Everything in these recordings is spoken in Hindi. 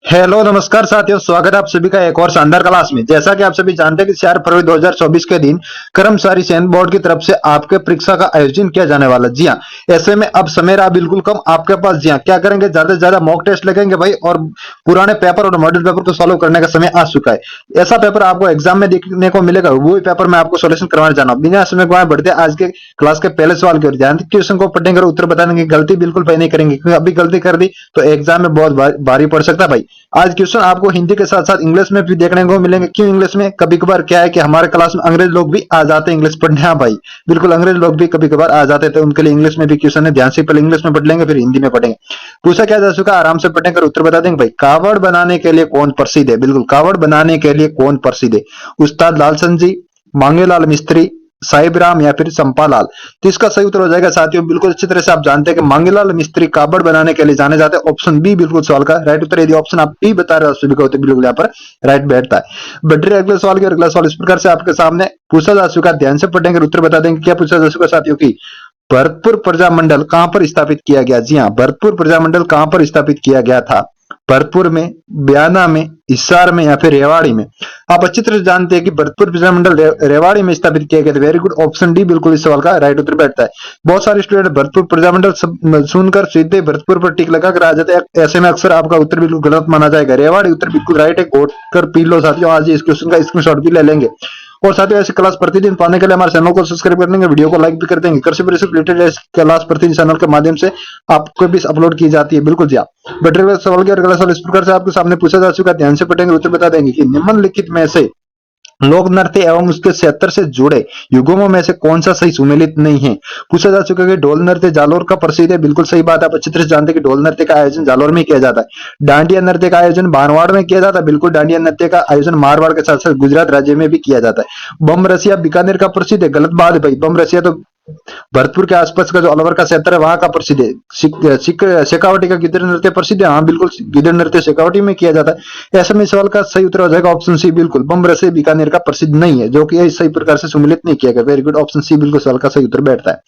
हेलो नमस्कार साथियों, स्वागत है आप सभी का एक और शानदार क्लास में। जैसा कि आप सभी जानते हैं कि 4 फरवरी 2024 के दिन कर्मचारी चयन बोर्ड की तरफ से आपके परीक्षा का आयोजन किया जाने वाला है। जी हाँ, ऐसे में अब समय रहा बिल्कुल कम आपके पास। जी हाँ, क्या करेंगे, ज्यादा से ज्यादा मॉक टेस्ट लगेंगे भाई, और पुराने पेपर और मॉडल पेपर को सॉल्व करने का समय आ चुका है। ऐसा पेपर आपको एग्जाम में देखने को मिलेगा, वो पेपर में आपको सोल्यूशन करवाने जाना। बिना समय गवाए बढ़ते आज के क्लास के पहले सवाल की ओर। ध्यान से क्वेश्चन को पढ़ेंगे और उत्तर बता देंगे, गलती बिल्कुल भाई नहीं करेंगे, क्योंकि अभी गलती कर दी तो एग्जाम में बहुत भारी पड़ सकता है भाई। आज क्वेश्चन आपको हिंदी के साथ साथ इंग्लिश में भी देखने को मिलेंगे। क्यों इंग्लिश में? कभी कभार क्या है कि हमारे क्लास में अंग्रेज लोग भी आ जाते हैं इंग्लिश पढ़ने। हाँ भाई, बिल्कुल अंग्रेज लोग भी कभी कभार आ जाते थे, उनके लिए इंग्लिश में भी क्वेश्चन है। ध्यान से पहले इंग्लिश में पढ़ लेंगे, फिर हिंदी में पढ़ेंगे। पूछा क्या जा चुका, आराम से पढ़ेंगे और उत्तर बता देंगे भाई। कावड़ बनाने के लिए कौन प्रसिद्ध है? बिल्कुल, कावड़ बनाने के लिए कौन प्रसिद्ध है? उस्ताद लालचंद जी, मांगेलाल मिस्त्री, साहिब राम या फिर चंपालाल। तो इसका सही उत्तर हो जाएगा साथियों, बिल्कुल अच्छी तरह से आप जानते हैं कि मांगेलाल मिस्त्री कावड़ बनाने के लिए जाने जाते हैं। ऑप्शन बी बिल्कुल सवाल का राइट उत्तर। यदि ऑप्शन आप बी बता रहे हो सभी को, तो बिल्कुल यहाँ पर राइट बैठता है। बढ़िया, अगले सवाल की। अगला सवाल इस प्रकार से आपके सामने पूछा जा चुका है, ध्यान से पढ़ेंगे उत्तर बता देंगे। क्या पूछा जा चुका साथियों की भरतपुर प्रजामंडल कहां पर स्थापित किया गया? जी हाँ, भरतपुर प्रजामंडल कहां पर स्थापित किया गया था? भरतपुर में, बयाना में, हिसार में या फिर रेवाड़ी में। आप अच्छी तरह से जानते हैं कि भरतपुर प्रजामंडल रेवाड़ी में स्थापित किया गया था। वेरी गुड, ऑप्शन डी बिल्कुल इस सवाल का राइट उत्तर बैठता है। बहुत सारे स्टूडेंट भरतपुर प्रजामंडल सुनकर सीधे भरतपुर पर टिक लगाकर आ जाते हैं। ऐसे में अक्सर आपका उत्तर बिल्कुल गलत माना जाएगा। रेवाड़ी उत्तर बिल्कुल राइट है। घोट कर पी लो साथियों, आज इस क्वेश्चन का स्क्रीनशॉट भी ले लेंगे। और साथियों, ऐसी क्लास प्रतिदिन पाने के लिए हमारे चैनल को सब्सक्राइब कर देंगे, वीडियो को लाइक भी कर देंगे। कृषि परिषद रिलेटेड क्लास प्रतिदिन चैनल के माध्यम से आपको भी अपलोड की जाती है। बिल्कुल जी हाँ। बट सवाल के अगला सवाल इस प्रकार से आपके सामने पूछा जा चुका है, ध्यान से पढ़ेंगे उत्तर बता देंगे कि निम्नलिखित में से लोक नृत्य एवं उसके क्षेत्र से जुड़े युगमों में से कौन सा सही सुमेलित नहीं है? पूछा जा चुका है कि ढोल नृत्य जालोर का प्रसिद्ध है। बिल्कुल सही बात है, आप अच्छी तरह से जानते हैं कि ढोल नृत्य का आयोजन जालोर में किया जाता है। डांडिया नृत्य का आयोजन मारवाड़ में किया जाता है। बिल्कुल, डांडिया नृत्य का आयोजन मारवाड़ के साथ साथ गुजरात राज्य में भी किया जाता है। बम रसिया बीकानेर का प्रसिद्ध है। गलत बात है भाई, बम रसिया तो भरतपुर के आसपास का जो अलवर का क्षेत्र है वहां का प्रसिद्ध है। शेखावटी का गिद्ध नृत्य प्रसिद्ध है। हाँ बिल्कुल, गिद्ध नृत्य शेखावटी में किया जाता है। ऐसे में सवाल का सही उत्तर हो जाएगा ऑप्शन सी बिल्कुल, बम रसे बीकानेर का प्रसिद्ध नहीं है, जो कि सही प्रकार से सुमिलित नहीं किया गया। वेरी गुड, ऑप्शन सी बिल्कुल सवाल का सही उत्तर बैठता है।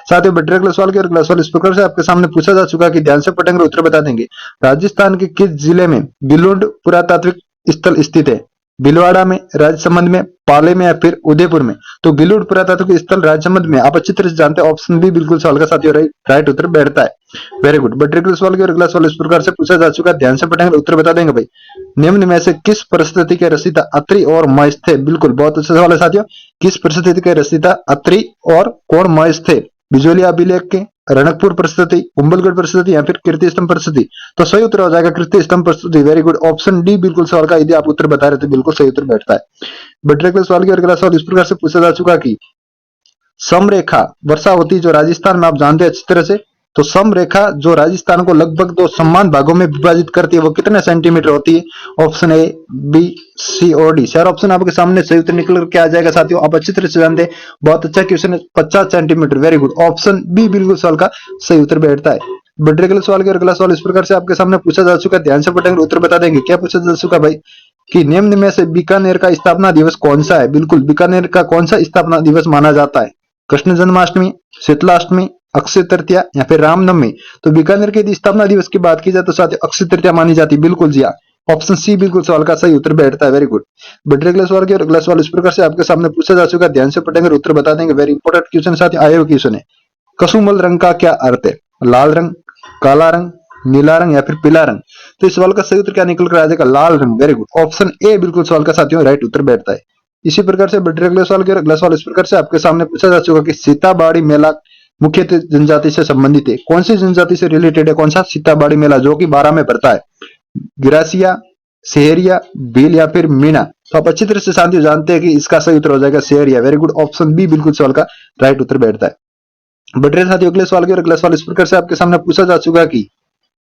साथियों, बढ़िया अगला सवाल के अगला सवाल इस प्रकार से आपके सामने पूछा जा चुका है कि ध्यान से पढ़ेंगे उत्तर बता देंगे। राजस्थान के किस जिले में गिलुंड पुरातात्विक स्थल स्थित है? भीलवाड़ा में, राजसमंद में, पाले में या फिर उदयपुर में। तो गिलुड़ पुरातात्विक स्थल राजसमंद में। आप अच्छी तरह से जानते हैं, ऑप्शन बी बिल्कुल सवाल का साथियों राइट उत्तर बैठता है। Very good. बट अगले सवाल के अगला सवाल इस प्रकार से पूछा जा चुका है, ध्यान से पढ़ेंगे उत्तर बता देंगे भाई। निम्न में से किस परिस्थिति के रचयिता अत्रि और महेश थे? बिल्कुल, बहुत अच्छा सवाल है साथियों। किस परिस्थिति के रचयिता अत्रि और कौन महेश थे? बिजोलिया अभिलेख के, रणकपुर परिस्थिति, कुंभलगढ़ परिस्थिति या फिर कीर्ति स्तंभ परिस्थिति। तो सही उत्तर हो जाएगा कीर्ति स्तंभ परिस्थिति। वेरी गुड, ऑप्शन डी बिल्कुल सवाल का यदि आप उत्तर बता रहे थे बिल्कुल सही उत्तर बैठता है। बट अगले सवाल की अगला सवाल इस प्रकार से पूछा जा चुका कि समरेखा वर्षा होती है जो राजस्थान में, आप जानते हैं अच्छी तरह से। तो समरेखा जो राजस्थान को लगभग दो समान भागों में विभाजित करती है, वो कितने सेंटीमीटर होती है? ऑप्शन ए, बी, सी और डी। चार ऑप्शन आपके सामने सही उत्तर निकल के आ जाएगा साथियों, आप अच्छी तरह से जानते हैं। बहुत अच्छा क्वेश्चन है, 50 centimetre. Very good, option B बिल्कुल सवाल का सही उत्तर बैठता है। बट अगले सवाल के अगला सवाल इस प्रकार से आपके सामने पूछा जा चुका है, ध्यान से पढ़ेंगे उत्तर बता देंगे। क्या पूछा जा चुका भाई कि निम्न में से बीकानेर का स्थापना दिवस कौन सा है? बिल्कुल, बीकानेर का कौन सा स्थापना दिवस माना जाता है? कृष्ण जन्माष्टमी, शीतलाष्टमी, अक्षय तृतीया या फिर रामनवमी। तो बीकानेर के यदि स्थापना दिवस की बात की जाए तो साथ अक्षय तृतीया मानी जाती है। बिल्कुल जी हाँ, ऑप्शन सी बिल्कुल सवाल का सही उत्तर बैठता है। Very good. बट अगले सवाल के अगला सवाल इस प्रकार से आपके सामने पूछा जा चुका है, ध्यान से पढ़ेंगे उत्तर बता देंगे। वेरी इंपॉर्टेंट क्वेश्चन साथ आए हुए क्वेश्चन है। कसुमल रंग का क्या अर्थ है? लाल रंग, काला रंग, नीला रंग या फिर पीला रंग। तो इस सवाल का सही उत्तर क्या निकल कर आ जाएगा? लाल रंग। वेरी गुड, ऑप्शन ए बिल्कुल सवाल का साथियों राइट उत्तर बैठता है। इसी प्रकार से अगले सवाल के अगला सवाल इस प्रकार से आपके सामने पूछा जा चुका कि सीताबाड़ी मेला मुख्यतः जनजाति से संबंधित है। कौन सी जनजाति से रिलेटेड है? कौन सा सीताबाड़ी मेला, जो कि 12 में पड़ता है? गिरासिया, सेहरिया, भील या फिर मीणा। तो आप अच्छी तरह से साथियों जानते हैं कि इसका सही उत्तर हो जाएगा Sahariya. Very good, option B बिल्कुल सवाल का राइट उत्तर बैठता है। बट साथियों, अगले सवाल के अगला सवाल इस प्रकार से आपके सामने पूछा जा चुका कि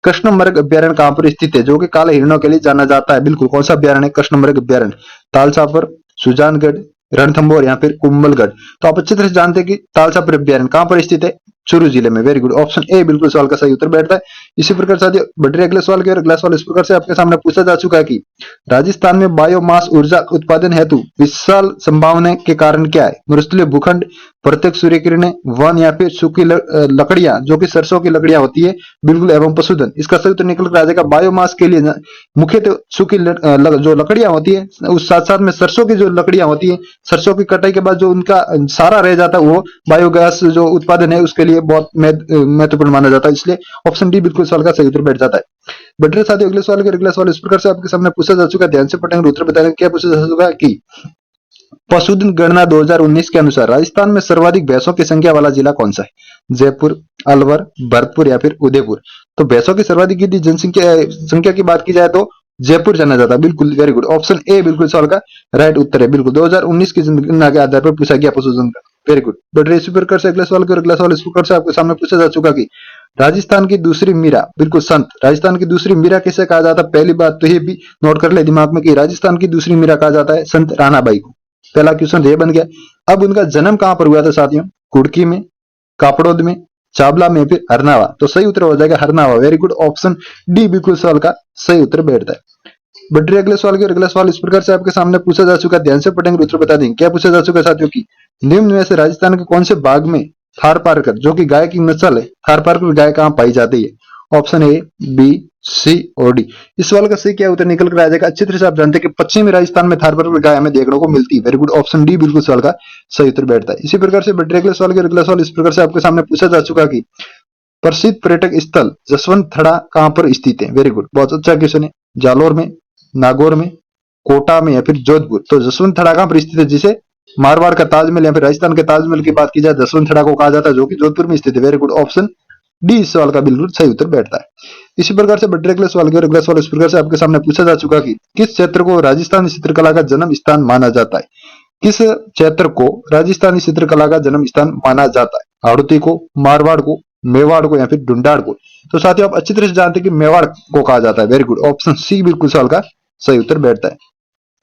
कृष्णमृग अभ्यारण्य कहां पर स्थित है, जो कि काले हिरणों के लिए जाना जाता है? बिल्कुल, कौन सा अभ्यारण्य है? कृष्णमृग अभ्यारण्य। तालचापर, सुजानगढ़, रणथंभौर या फिर कुंभलगढ़। तो आप अच्छी तरह से जानते हैं कि तालचापर अभ्यारण्य कहां पर स्थित है? चूरू जिले में। वेरी गुड, ऑप्शन ए बिल्कुल सवाल का सही उत्तर बैठता है। इसी प्रकार साथियों बढ़ रहे अगले सवाल की ओर। अगला सवाल इस प्रकार से आपके सामने पूछा जा चुका है कि राजस्थान में बायोमास ऊर्जा उत्पादन हेतु विशाल संभावना के कारण क्या है? मरुस्थलीय भूखंड, प्रत्यक्ष सूर्य किरणें, वन या फिर सूखी लकड़ियां जो कि सरसों की लकड़ियां होती है, बिल्कुल, एवं पशुधन। इसका सही उत्तर निकल कर आ जाएगा बायोमास के लिए मुख्यतः सूखी जो लकड़ियां होती है, उस साथ साथ में सरसों की जो लकड़ियां होती है, सरसों की कटाई के बाद जो उनका सारा रह जाता है वो बायोगैस जो उत्पादन है उसके लिए बहुत महत्वपूर्ण माना जाता है। इसलिए ऑप्शन डी बिल्कुल सवाल का सही उत्तर बैठ जाता है। बढ़ रहे साथियों अगले सवाल के। अगला सवाल इस प्रकार से आपके सामने पूछा जा चुका है, ध्यान से पढ़ेंगे उत्तर बताएंगे। क्या पूछा जा चुका है कि पशुधन गणना 2019 के अनुसार राजस्थान में सर्वाधिक भैंसों की संख्या वाला जिला कौन सा है? जयपुर, अलवर, भरतपुर या फिर उदयपुर? तो भैंसों की सर्वाधिक यदि जनसंख्या की बात की जाए तो जयपुर जाना जाता है। बिल्कुल, वेरी गुड, ऑप्शन ए बिल्कुल सवाल का राइट उत्तर है। बिल्कुल 2019 की जनगणना के आधार पर पूछा गया पशुधन का। Very good. बढ़ रहे इसी प्रकार से अगले सवाल के। अगला सवाल इस प्रकार से आपके सामने पूछा जा चुका कि राजस्थान की दूसरी मीरा, बिल्कुल संत, राजस्थान की दूसरी मीरा किसे कहा जाता है? पहली बात तो ये भी नोट कर ले दिमाग में कि राजस्थान की दूसरी मीरा कहा जाता है संत राणाबाई को। पहला क्वेश्चन ये बन गया। अब उनका जन्म कहां पर हुआ था साथियों? कुड़की में, कापड़ोद में, चावला में, फिर हरनावा? तो सही उत्तर हो जाएगा Harnawa. Very good, option D बिल्कुल सवाल का सही उत्तर बैठता है। बढ़ रहे अगले सवाल के। अगला सवाल इस प्रकार से आपके सामने पूछा जा चुका है, ध्यान से पढ़ेंगे उत्तर बता देंगे। क्या पूछा जा चुका है साथियों की निम्न में से राजस्थान के कौन से भाग में थारपारकर जो कि गाय की नस्ल है, थारपारकर गाय कहां पाई जाती है? ऑप्शन ए, बी, सी और डी। इस सवाल का सही क्या उत्तर निकल कर आ जाएगा? अच्छी तरह से आप जानते हैं कि पश्चिमी राजस्थान में थारपारकर गाय हमें देखने को मिलती है। वेरी गुड, ऑप्शन डी बिल्कुल सवाल का सही उत्तर बैठता है। इसी प्रकार से बढ़ रहे अगले सवाल के। अगला सवाल इस प्रकार से आपके सामने पूछा जा चुका कि प्रसिद्ध पर्यटक स्थल जसवंत थड़ा कहां पर स्थित है? वेरी गुड, बहुत अच्छा क्वेश्चन है। जालोर में, नागौर में, कोटा में या फिर जोधपुर? तो जसवंत थड़ा कहां पर स्थित है, जिसे मारवाड़ का ताजमहल या फिर राजस्थान के ताजमहल की बात की जाए जसवंत थड़ा को कहा जाता है, जो कि जोधपुर में स्थित है। वेरी गुड, ऑप्शन डी इस सवाल का बिल्कुल सही उत्तर बैठता है। इसी प्रकार से बढ़ रहे अगले सवाल की। अगला सवाल इस प्रकार से आपके सामने पूछा जा चुका कि किस क्षेत्र को राजस्थानी चित्रकला का जन्म स्थान माना जाता है? किस क्षेत्र को राजस्थानी चित्रकला का जन्म स्थान माना जाता है? हाड़ौती को, मारवाड़ को, मेवाड़ को या फिर ढूंढाड़ को? तो साथियों आप अच्छी तरह से जानते हैं कि मेवाड़ को कहा जाता है। वेरी गुड, ऑप्शन सी बिल्कुल सवाल का सही उत्तर बैठता है।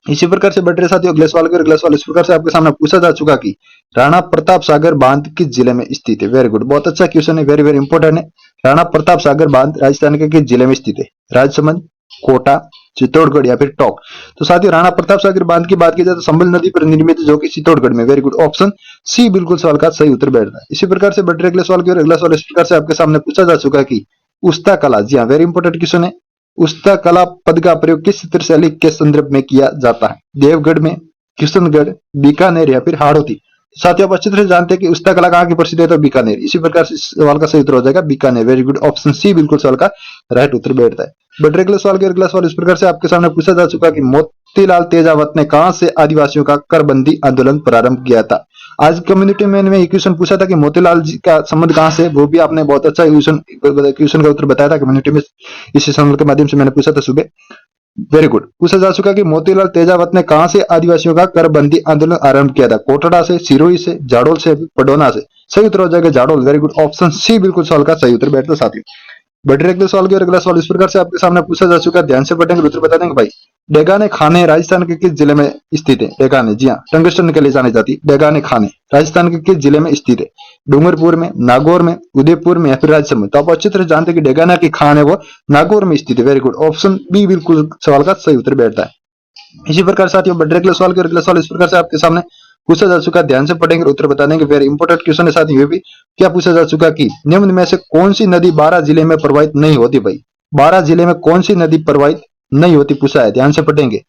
इसी प्रकार से बढ़ रहे साथियों अगले सवाल के। अगला सवाल इस प्रकार से आपके सामने पूछा जा चुका कि राणा प्रताप सागर बांध किस जिले में स्थित है? वेरी गुड, बहुत अच्छा क्वेश्चन है, वेरी वेरी इंपॉर्टेंट है। राणा प्रताप सागर बांध राजस्थान के किस जिले में स्थित है? राजसमंद, कोटा, चित्तौड़गढ़ या फिर टोंक? तो साथियों राणा प्रताप सागर बांध की बात की जाए तो संबल नदी पर निर्मित जो कि चित्तौड़गढ़ में। वेरी गुड, ऑप्शन सी बिल्कुल सवाल का सही उत्तर बैठता है। इसी प्रकार से बढ़ रहे अगले सवाल की। अगला सवाल इस प्रकार से आपके सामने पूछा जा चुका है कि उस्ता कला, जी हाँ वेरी इंपॉर्टेंट क्वेश्चन है, उस्ता कला पद का प्रयोग किस चित्रशैली के संदर्भ में किया जाता है? देवगढ़ में, किशनगढ़, बीकानेर या फिर हाड़ौती? साथियों आप अच्छी तरह से जानते हैं कि उस्ता कला कहाँ की प्रसिद्ध है? तो बीकानेर। इसी प्रकार से सवाल का सही उत्तर हो जाएगा Bikaner. Very good, option C बिल्कुल सवाल का राइट उत्तर बैठता है। बढ़ रहे अगले सवाल के। अगला सवाल इस प्रकार से आपके सामने पूछा जा चुका कि मोतीलाल तेजावत ने कहां से आदिवासियों का करबंदी आंदोलन प्रारंभ किया था? आज कम्युनिटी में एक क्वेश्चन पूछा था कि मोतीलाल जी का संबंध कहां से, वो भी आपने बहुत अच्छा क्वेश्चन का उत्तर बताया था कम्युनिटी में। इस संबंध के माध्यम से मैंने पूछा था सुबह। वेरी गुड, पूछा जा चुका कि मोतीलाल तेजावत ने कहां से आदिवासियों का करबंदी आंदोलन आरंभ किया था? कोटड़ा से, सिरोही से, जाडोल से, पडोना से? सही उत्तर हो जाएगा Jadol. Very good, option C बिल्कुल सवाल का सही उत्तर बैठता साथियों। बढ़ रहे अगले सवाल की। अगला सवाल इस प्रकार से आपके सामने पूछा जा चुका है, ध्यान से पढ़ेंगे उत्तर बता देंगे भाई। डेगाने खाने राजस्थान के किस जिले में स्थित है? डेगाने, जी हाँ टंगस्टन के लिए जानी जाती है डेगाने खाने, राजस्थान के किस जिले में स्थित है? डूंगरपुर में, नागौर में, उदयपुर में या फिर राजसमंद? तो आप अच्छी तरह जानते हैं कि डेगाना की खान है वो नागौर में स्थित है। वेरी गुड, ऑप्शन बी बिल्कुल सवाल का सही उत्तर बैठता है। इसी प्रकार साथियों बढ़ रहे अगले सवाल के। अगला सवाल इस प्रकार से आपके सामने पूछा जा चुका है, ध्यान से पढ़ेंगे उत्तर बता देंगे। वेरी इंपॉर्टेंट क्वेश्चन है साथियों ये भी। क्या पूछा जा चुका कि निम्न में से कौन सी नदी 12 जिले में प्रवाहित नहीं होती? भाई 12 जिले में कौन सी नदी प्रवाहित नहीं होती पूछा है, ध्यान से पढ़ेंगे।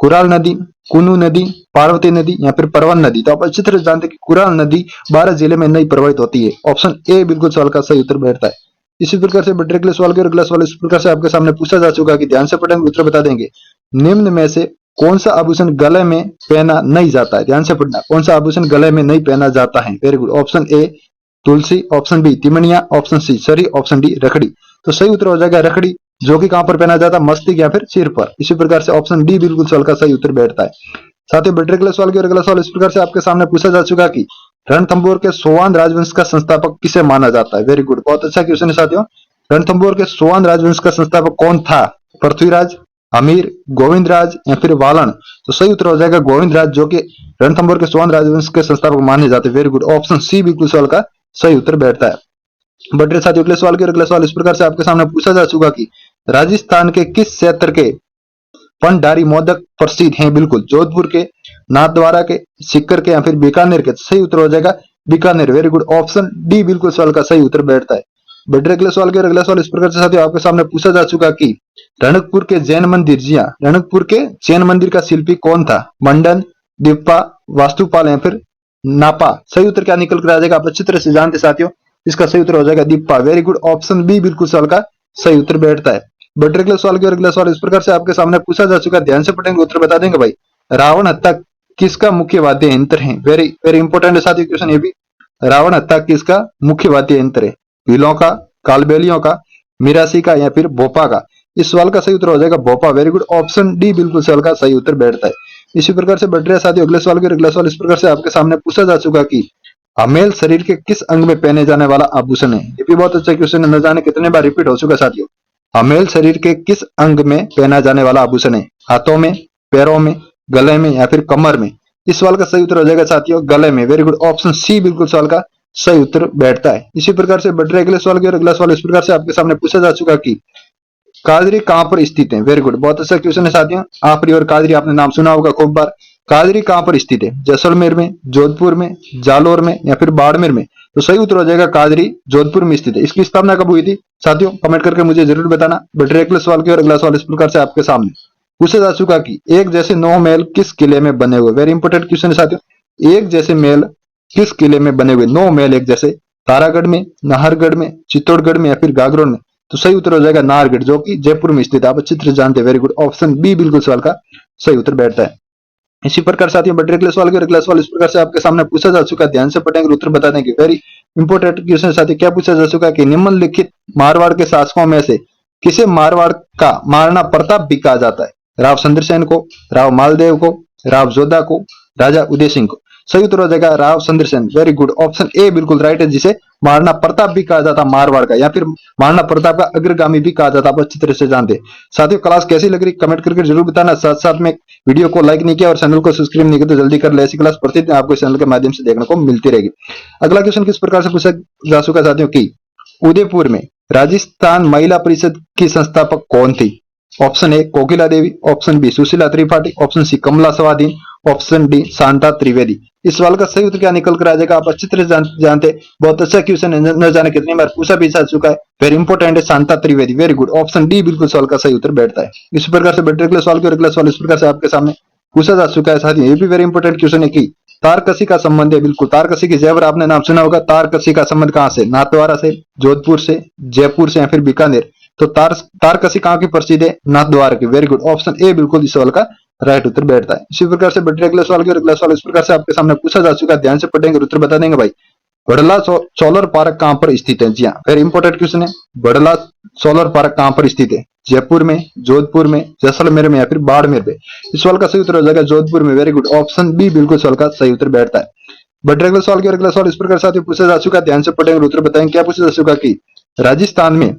कुराल नदी, कुनू नदी, पार्वती नदी या फिर परवन नदी? तो आप अच्छी तरह जानते हैं कि कुराल नदी 12 जिले में नहीं प्रवाहित होती है। ऑप्शन ए बिल्कुल सवाल का सही उत्तर बैठता है। इसी प्रकार से बढ़ रहे अगले सवाल के। अगला सवाल इस प्रकार से आपके सामने पूछा जा चुका कि ध्यान से पढ़ेंगे उत्तर बता देंगे। निम्न में से कौन सा आभूषण गले में पहना नहीं जाता है? ध्यान से पढ़ना, कौन सा आभूषण गले में नहीं पहना जाता है? वेरी गुड, ऑप्शन ए तुलसी, ऑप्शन बी तिमनिया, ऑप्शन सी सरी, ऑप्शन डी रखड़ी? तो सही उत्तर हो जाएगा रखड़ी, जो कि कहां पर पहना जाता है? मस्तक या फिर सिर पर। इसी प्रकार से ऑप्शन डी बिल्कुल सवाल का सही उत्तर बैठता है। साथ ही बढ़ रहे अगले सवाल के। अगला सवाल इस प्रकार से आपके सामने पूछा जा चुका कि रणथंभौर के सोवान राजवंश का संस्थापक किसे माना जाता है? वेरी गुड, बहुत अच्छा क्वेश्चन है साथियों। रणथंभौर के सोवान राजवंश का संस्थापक कौन था? पृथ्वीराज, अमीर, गोविंदराज या फिर वालन? तो सही उत्तर हो जाएगा गोविंदराज, जो कि रणथंभौर के सोवान राजवंश के संस्थापक माने जाते हैं। वेरी गुड, ऑप्शन सी बिल्कुल सवाल का सही उत्तर बैठता है। बढ़ रहे साथियों अगले सवाल की ओर। अगला सवाल इस प्रकार से आपके सामने पूछा जा चुका कि राजस्थान के किस क्षेत्र के पंडारी मोदक प्रसिद्ध हैं? बिल्कुल जोधपुर के, नाथद्वारा के, सीकर के या फिर बीकानेर के। सही उत्तर हो जाएगा Bikaner. Very good, option D बिल्कुल सवाल का सही उत्तर बैठता है। बढ़ अगले सवाल के अगला सवाल इस प्रकार से साथियों आपके सामने पूछा जा चुका कि रणकपुर के जैन मंदिर, जी हाँ, रणकपुर के जैन मंदिर का शिल्पी कौन था? मंडन, दिप्पा, वास्तुपाल या फिर नापा। सही उत्तर क्या निकल कर आ जाएगा? आप अच्छी तरह से जानते साथियों, इसका सही उत्तर हो जाएगा दिप्पा। वेरी गुड, ऑप्शन बी बिल्कुल सवाल का सही उत्तर बैठता है। बढ़ अगले सवाल की ओर। अगला सवाल इस प्रकार से आपके सामने पूछा जा चुका है, ध्यान से पढ़ेंगे उत्तर बता देंगे भाई। रावण हत्या किसका मुख्य वाद्य यंत्र है? वेरी वेरी इंपॉर्टेंट है साथियों क्वेश्चन ये भी। रावण हत्या किसका मुख्य वाद्य यंत्र है? भीलों का, कालबेलियों का, मिरासी का या फिर भोपा का। इस सवाल का सही उत्तर हो जाएगा भोपा। वेरी गुड, ऑप्शन डी बिल्कुल सवाल का सही उत्तर बैठता है। इसी प्रकार से बढ़ रहे साथियों अगले सवाल के। अगला सवाल इस प्रकार से आपके सामने पूछा जा चुका कि हमेल शरीर के किस अंग में पहने जाने वाला आभूषण है? ये भी बहुत अच्छा क्वेश्चन है, न जाने कितने बार रिपीट हो चुका साथियों। हमेल शरीर के किस अंग में पहना जाने वाला आभूषण है? हाथों में, पैरों में, गले में या फिर कमर में। इस सवाल का सही उत्तर हो जाएगा साथियों गले में। वेरी गुड, ऑप्शन सी बिल्कुल सवाल का सही उत्तर बैठता है। इसी प्रकार से बढ़ रहे अगले सवाल की ओर। अगला सवाल इस प्रकार से आपके सामने पूछा जा चुका कि काजरी कहां पर स्थित है? वेरी गुड, बहुत अच्छा क्वेश्चन है साथियों। आपरी और काजरी आपने नाम सुना होगा खूब बार। काजरी कहां पर स्थित है? जैसलमेर में, जोधपुर में, जालोर में या फिर बाड़मेर में। तो सही उत्तर हो जाएगा काजरी जोधपुर में स्थित है। इसकी स्थापना कब हुई थी साथियों? कमेंट करके मुझे जरूर बताना। बढ़ रहे अगले सवाल की ओर। अगला सवाल इस प्रकार से आपके सामने पूछा जा चुका कि एक जैसे 9 महल किस किले में बने हुए? वेरी इंपोर्टेंट क्वेश्चन है साथियों। एक जैसे महल किस किले में बने हुए? 9 महल एक जैसे, तारागढ़ में, नाहरगढ़ में, चित्तौड़गढ़ में या फिर गागरोन में। तो सही उत्तर हो जाएगा नाहरगढ़, जो कि जयपुर में स्थित है। आप अच्छी तरह जानते हैं। वेरी गुड, ऑप्शन बी बिल्कुल सवाल का सही उत्तर बैठता है। इसी प्रकार साथियों बढ़ रहे अगले सवाल के। अगला सवाल इस प्रकार से आपके सामने पूछा जा चुका है, ध्यान से पढ़ेंगे उत्तर बता देंगे। वेरी इंपोर्टेंट क्वेश्चन साथियों। क्या पूछा जा चुका है कि निम्नलिखित मारवाड़ के शासकों में से किसे मारवाड़ का महाराणा प्रताप भी कहा जाता है? राव चंद्रसेन को, राव मालदेव को, राव जोधा को, राजा उदय सिंह को। सही उत्तर हो जाएगा Rao Chandrasen. Very good, option A बिल्कुल राइट है, जिसे महाराणा प्रताप भी कहा जाता मारवाड़ का, या फिर महाराणा प्रताप का अग्रगामी भी कहा जाता। आप अच्छी तरह से जानते हैं साथियों। क्लास कैसी लग रही कमेंट करके जरूर बताना। साथ साथ में वीडियो को लाइक नहीं किया और चैनल को सब्सक्राइब नहीं किया तो जल्दी कर ले। ऐसी क्लास प्रतिदिन आपको चैनल के माध्यम से देखने को मिलती रहेगी। अगला क्वेश्चन किस प्रकार से पूछा जा चुका साथियों की उदयपुर में राजस्थान महिला परिषद की संस्थापक कौन थी? Option A Kokila Devi, option B Sushila Tripathi, option C Kamla Swadhin, option D Shanta Trivedi. इस सवाल का सही उत्तर क्या निकल कर आ जाएगा? आप अच्छी तरह जानते। बहुत अच्छा क्वेश्चन है, न जाने कितनी बार पूछा भी जा चुका है। वेरी इंपोर्टेंट है, Shanta Trivedi. Very good, option D बिल्कुल सवाल का सही उत्तर बैठता है। इस प्रकार से बैठे अगले सवाल के। अगला सवाल इस प्रकार से आपके सामने पूछा जा चुका है साथियों। ये भी वेरी इंपोर्टेंट क्वेश्चन है कि तारकसी का संबंध है। बिल्कुल, तारकसी के जेवर आपने नाम सुना होगा। तारकसी का संबंध कहां से? नाथद्वारा से, जोधपुर से, जयपुर से या फिर बीकानेर। तो तारकसी कहां की प्रसिद्ध है? नाथद्वारा की। वेरी गुड, ऑप्शन ए बिल्कुल इस सवाल का राइट उत्तर बैठता है। इसी प्रकार से बैठे अगले सवाल की। अगला सवाल इस प्रकार से आपके सामने पूछा जा चुका है, ध्यान से पढ़ेंगे उत्तर बता देंगे भाई। बड़ला सोलर पार्क कहां पर स्थित है? जी हाँ, वेरी इंपोर्टेंट क्वेश्चन है। बड़ला सोलर पार्क कहां पर स्थित है? जयपुर में, जोधपुर में, जैसलमेर में या फिर बाड़मेर में। इस सवाल का सही उत्तर हो जाएगा जोधपुर में। वेरी गुड, ऑप्शन बी बिल्कुल सवाल का सही उत्तर बैठता है। बढ़ अगले सवाल की। अगला सवाल इस प्रकार से पूछा जा चुका है, ध्यान से पढ़ेंगे उत्तर बताएंगे। क्या पूछा जा चुका कि राजस्थान में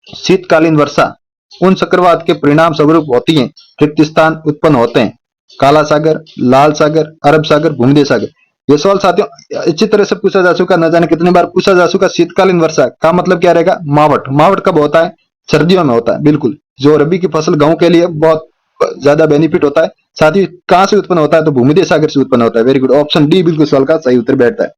शीतकालीन वर्षा उन चक्रवात के परिणाम स्वरूप होती है। रिक्त स्थान उत्पन्न होते हैं। काला सागर, लाल सागर, अरब सागर, भूमध्य सागर। ये सवाल साथियों अच्छी तरह से पूछा जा चुका, न जाने कितनी बार पूछा जा चुका। शीतकालीन वर्षा का मतलब क्या रहेगा? मावठ। मावठ कब होता है? सर्दियों में होता है। बिल्कुल, जो रबी की फसल गेहूं के लिए बहुत ज्यादा बेनिफिट होता है। साथ ही कहां से उत्पन्न होता है? तो भूमध्य सागर से उत्पन्न होता है। वेरी गुड, ऑप्शन डी बिल्कुल सवाल का सही उत्तर बैठता है।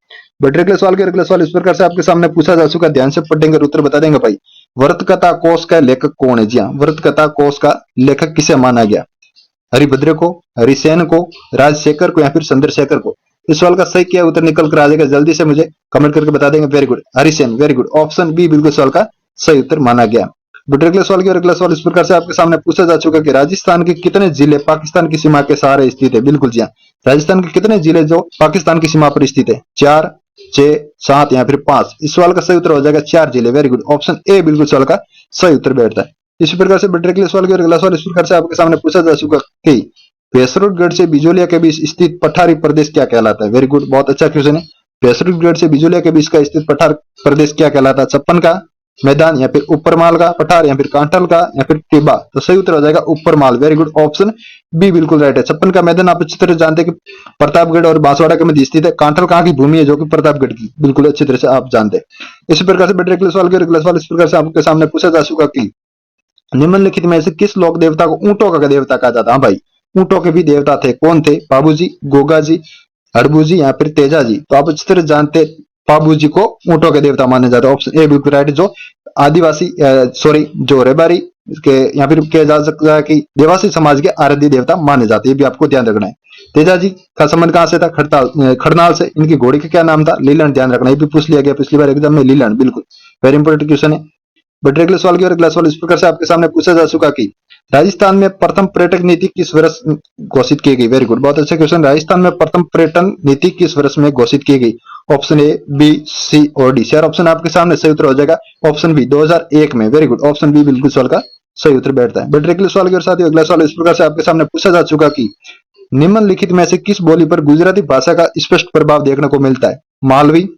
बट अगले सवाल के। अगला सवाल इस प्रकार से आपके सामने पूछा जा चुका, ध्यान से पढ़ेंगे उत्तर बता देंगे भाई। व्रतकथा कोश का लेखक कौन है? जी हाँ, व्रतकथा कोश का लेखक किसे माना गया? हरिभद्र को, हरिसेन को, राजशेखर को या फिर चंद्रशेखर को। इस सवाल का सही क्या उत्तर निकल कर आ जाएगा? जल्दी से मुझे कमेंट करके बता देंगे। Very good, Harisen. Very good, option B बिल्कुल सवाल का सही उत्तर माना गया। बट अगले सवाल की। और अगला सवाल इस प्रकार से आपके सामने पूछा जा चुका कि राजस्थान के कितने जिले पाकिस्तान की सीमा के सहारे स्थित है? बिल्कुल जी हाँ, राजस्थान के कितने जिले जो पाकिस्तान की सीमा पर स्थित है? 4, 6, 7 या फिर 5। इस सवाल का सही उत्तर हो जाएगा 4 जिले। वेरी गुड, ऑप्शन ए बिल्कुल सवाल का सही उत्तर बैठता है। इसी प्रकार से बढ़ अगले सवाल की। और अगला सवाल इस प्रकार से आपके सामने पूछा जा चुका कि पेसरुटगढ़ से बिजोलिया के बीच स्थित पठारी प्रदेश क्या कहलाता है? वेरी गुड, बहुत अच्छा क्वेश्चन है। पेसरुटगढ़ से बिजोलिया के बीच का स्थित पठार प्रदेश क्या कहलाता है? 56 का, मैदान या फिर ऊपर माल का, पठार या फिर कांठल का या फिर टिब्बा। तो सही उत्तर हो जाएगा ऊपर माल। वेरी गुड, ऑप्शन बी बिल्कुल राइट है। छप्पन का मैदान आप अच्छी तरह जानते हैं कि प्रतापगढ़ और बांसवाड़ा के मध्य स्थित है। कांठल कहाँ की भूमि है? जो कि प्रतापगढ़ की, बिल्कुल अच्छी तरह से आप जानते हैं। इसी प्रकार से बेटे अगले सवाल के अगला सवाल इस प्रकार से आपके सामने पूछा जा चुका कि निम्नलिखित में से किस लोक देवता को ऊंटों का देवता कहा जाता है? हाँ भाई, ऊंटों के भी देवता थे। कौन थे? पाबूजी, गोगाजी, हड़बूजी या फिर तेजाजी। तो आप अच्छी तरह जानते पाबूजी को ऊंटों के देवता माने जाते हैं। ऑप्शन ए बिल्कुल राइट। जो आदिवासी सॉरी जो रेबारी के या फिर कहा जा सकता है कि देवासी समाज के आराध्य देवता माने जाते हैं, ये भी आपको ध्यान रखना है। तेजाजी का संबंध कहां से था? खड़नाल से। इनकी घोड़ी का क्या नाम था? लीलैंड। ध्यान रखना, ये भी पूछ लिया गया पिछली बार एग्जाम में, लीलैंड। बिल्कुल वेरी इंपॉर्टेंट क्वेश्चन है। बट अगले सवाल की और अगला सवाल इस प्रकार से आपके सामने पूछा जा चुका कि राजस्थान में प्रथम पर्यटक नीति किस वर्ष घोषित की गई? वेरी गुड, बहुत अच्छा क्वेश्चन। राजस्थान में प्रथम पर्यटन नीति किस वर्ष में घोषित की गई? ऑप्शन ए, बी, सी और डी। चार ऑप्शन आपके सामने, सही उत्तर हो जाएगा ऑप्शन बी 2001 में। वेरी गुड, ऑप्शन बी बिल्कुल सवाल का सही उत्तर बैठता है। बट अगले सवाल के साथ अगला सवाल इस प्रकार से आपके सामने पूछा जा चुका कि निम्नलिखित में से किस बोली पर गुजराती भाषा का स्पष्ट प्रभाव देखने को मिलता है? मालवी,